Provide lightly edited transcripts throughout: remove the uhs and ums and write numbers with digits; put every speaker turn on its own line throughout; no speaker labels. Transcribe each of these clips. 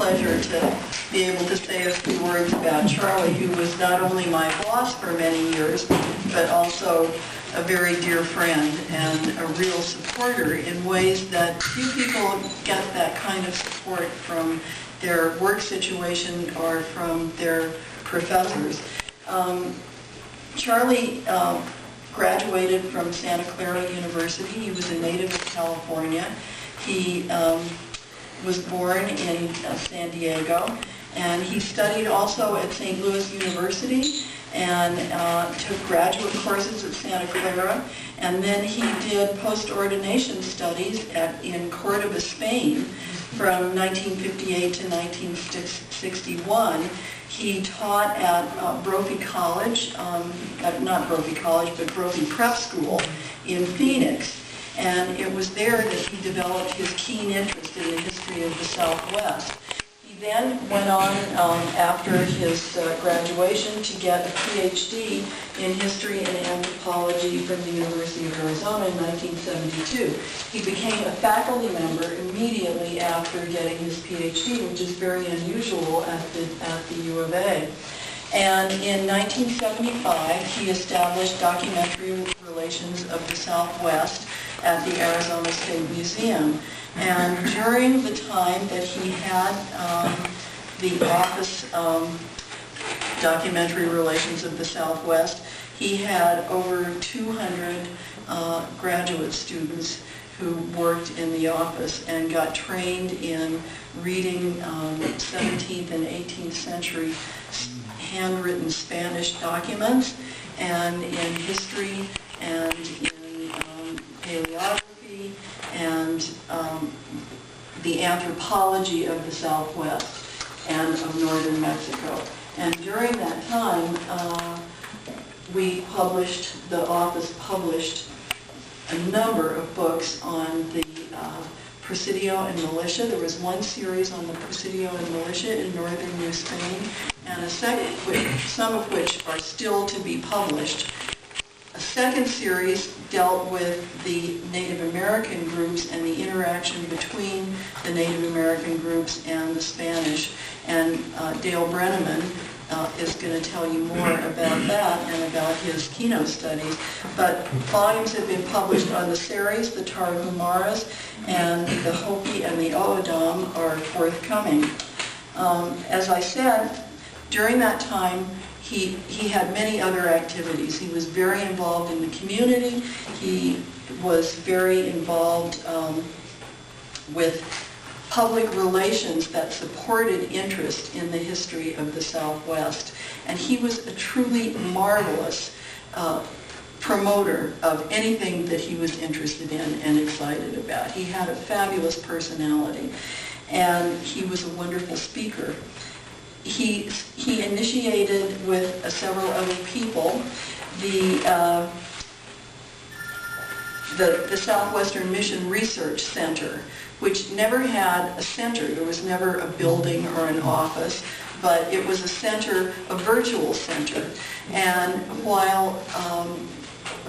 pleasure to be able to say a few words about Charlie, who was not only my boss for many years, but also a very dear friend and a real supporter in ways that few people get that kind of support from their work situation or from their professors. Charlie graduated from Santa Clara University. He was a native of California. He was born in San Diego, and he studied also at St. Louis University and took graduate courses at Santa Clara, and then he did post-ordination studies in Cordoba, Spain from 1958 to 1961. He taught at Brophy College, not Brophy College, but Brophy Prep School in Phoenix. And it was there that he developed his keen interest in the history of the Southwest. He then went on after his graduation to get a PhD in history and anthropology from the University of Arizona in 1972. He became a faculty member immediately after getting his PhD, which is very unusual at the U of A. And in 1975, he established documentary relations of the Southwest at the Arizona State Museum. And during the time that he had the office documentary relations of the Southwest, he had over 200 graduate students who worked in the office and got trained in reading 17th and 18th century handwritten Spanish documents, and in history, and in paleography, and the anthropology of the Southwest and of northern Mexico. And during that time, the office published a number of books on the Presidio and militia. There was one series on the Presidio and militia in northern New Spain, and a second, some of which are still to be published. A second series dealt with the Native American groups and the interaction between the Native American groups and the Spanish. And Dale Brenneman is going to tell you more about that and about his Kino studies. But volumes have been published on the Seris, the Tarahumaras, and the Hopi and the O'odham are forthcoming. As I said, during that time, he had many other activities. He was very involved in the community. He was very involved with public relations that supported interest in the history of the Southwest. And he was a truly marvelous promoter of anything that he was interested in and excited about. He had a fabulous personality, and he was a wonderful speaker. He initiated with several other people the Southwestern Mission Research Center, which never had a center. There was never a building or an office, but it was a center, a virtual center. And while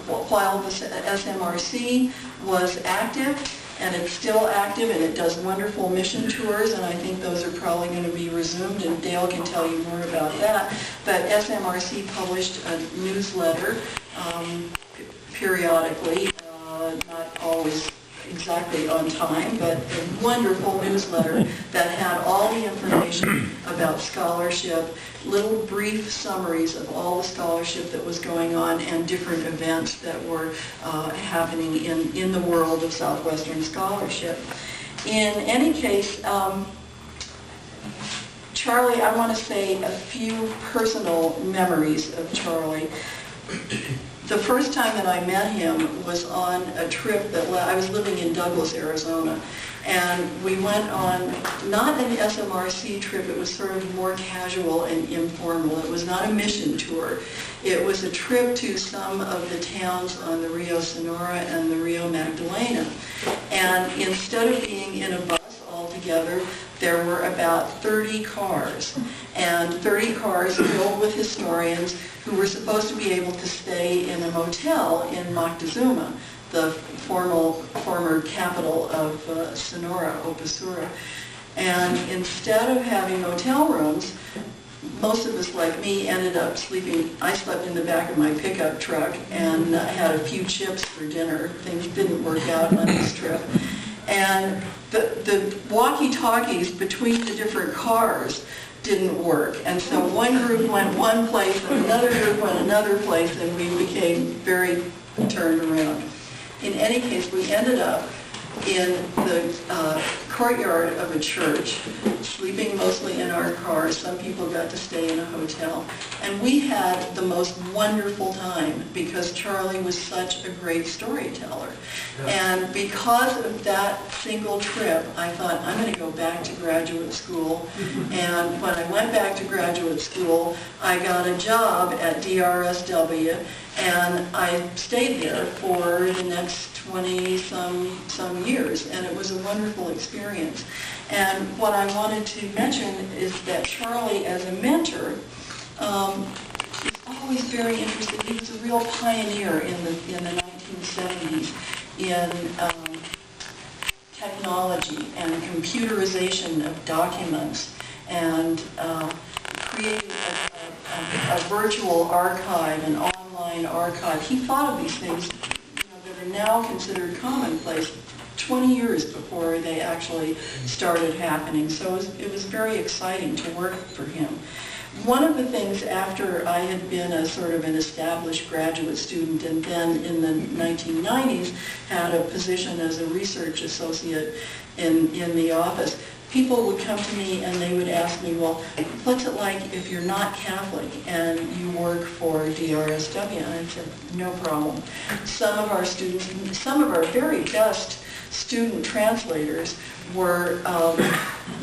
the SMRC was active, and it's still active, and it does wonderful mission tours, and I think those are probably going to be resumed, and Dale can tell you more about that. But SMRC published a newsletter periodically, not always exactly on time, but a wonderful newsletter that had all the information about scholarship, little brief summaries of all the scholarship that was going on and different events that were happening in the world of Southwestern scholarship. In any case, Charlie, I want to say a few personal memories of Charlie. The first time that I met him was on a trip that I was living in Douglas, Arizona, and we went on not an SMRC trip. It was sort of more casual and informal. It was not a mission tour. It was a trip to some of the towns on the Rio Sonora and the Rio Magdalena, and instead of being in a bus altogether, there were about 30 cars, and 30 cars filled with historians who were supposed to be able to stay in a motel in Moctezuma, the former capital of Sonora, Opasura. And instead of having hotel rooms, most of us, like me, ended up sleeping. I slept in the back of my pickup truck and had a few chips for dinner. Things didn't work out on this trip. And the walkie-talkies between the different cars didn't work. And so one group went one place and another group went another place, and we became very turned around. In any case, we ended up in the courtyard of a church, sleeping mostly in our cars. Some people got to stay in a hotel. And we had the most wonderful time because Charlie was such a great storyteller. And because of that single trip, I thought, I'm going to go back to graduate school. And when I went back to graduate school, I got a job at DRSW, and I stayed there for the next 20-some years, and it was a wonderful experience. And what I wanted to mention is that Charlie, as a mentor, was always very interested. He was a real pioneer in the 1970s in technology and computerization of documents, and creating a virtual archive, an online archive. He thought of these things that are now considered commonplace 20 years before they actually started happening. So it was very exciting to work for him. One of the things, after I had been a sort of an established graduate student and then in the 1990s had a position as a research associate in the office, people would come to me and they would ask me, well, what's it like if you're not Catholic and you work for DRSW? And I said, no problem. Some of our students, some of our very best student translators were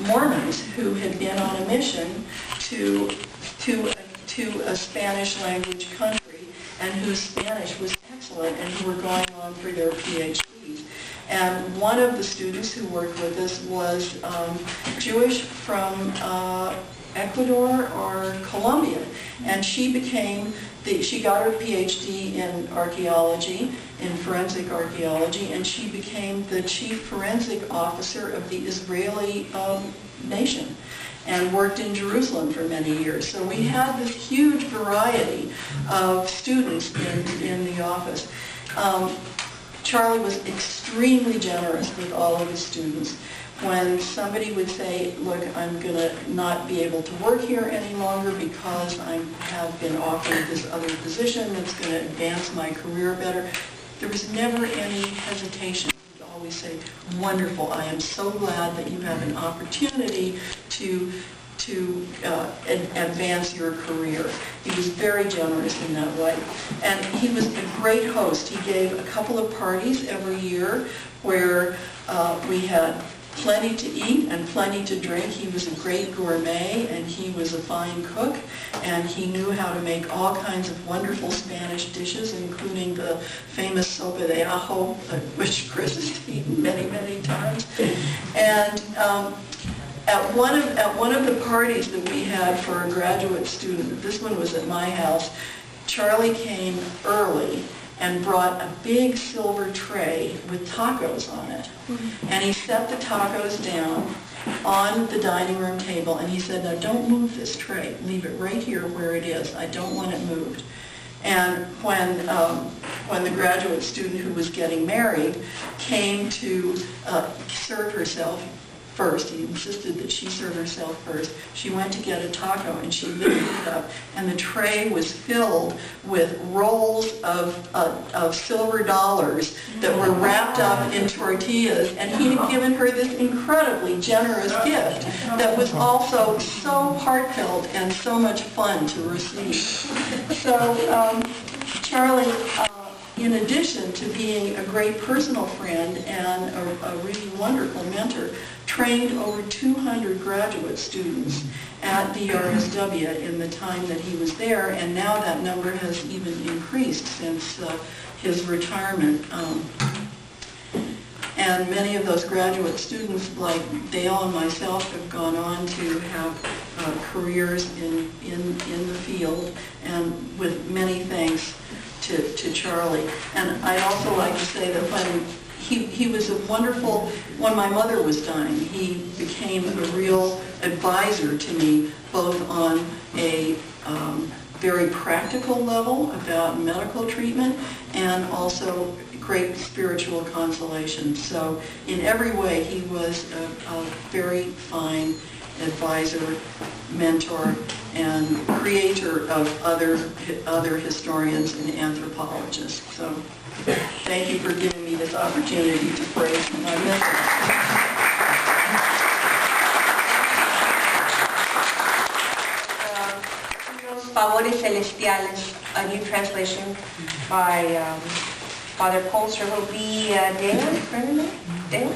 Mormons who had been on a mission to a Spanish language country and whose Spanish was excellent and who were going on for their PhDs. And one of the students who worked with us was Jewish from Ecuador or Colombia, and she got her PhD in archaeology, in forensic archaeology, and she became the chief forensic officer of the Israeli nation and worked in Jerusalem for many years. So we had this huge variety of students in the office. Charlie was extremely generous with all of his students. When somebody would say, look, I'm going to not be able to work here any longer because I have been offered this other position that's going to advance my career better, there was never any hesitation. He'd always say, wonderful, I am so glad that you have an opportunity to advance your career. He was very generous in that way. And he was a great host. He gave a couple of parties every year where we had plenty to eat and plenty to drink. He was a great gourmet, and he was a fine cook, and he knew how to make all kinds of wonderful Spanish dishes, including the famous sopa de ajo, which Chris has eaten many, many times. And at one of the parties that we had for a graduate student, this one was at my house, Charlie came early and brought a big silver tray with tacos on it. And he set the tacos down on the dining room table, and he said, now don't move this tray. Leave it right here where it is. I don't want it moved. And when the graduate student who was getting married came to serve herself first, he insisted that she serve herself first. She went to get a taco, and she lifted it up, and the tray was filled with rolls of silver dollars that were wrapped up in tortillas, and he had given her this incredibly generous gift that was also so heartfelt and so much fun to receive. So Charlie, in addition to being a great personal friend and a really wonderful mentor, trained over 200 graduate students at the RSW in the time that he was there, and now that number has even increased since his retirement. And many of those graduate students, like Dale and myself, have gone on to have careers in the field, and with many thanks to Charlie. And I'd also like to say that when he was a wonderful, when my mother was dying, he became a real advisor to me, both on a very practical level about medical treatment and also great spiritual consolation. So in every way, he was a very fine advisor, mentor, and creator of other historians and anthropologists. So thank you for giving me this opportunity to praise my mentor.
Favores Celestiales, a new translation by Father Polster, will be Dale. Dale?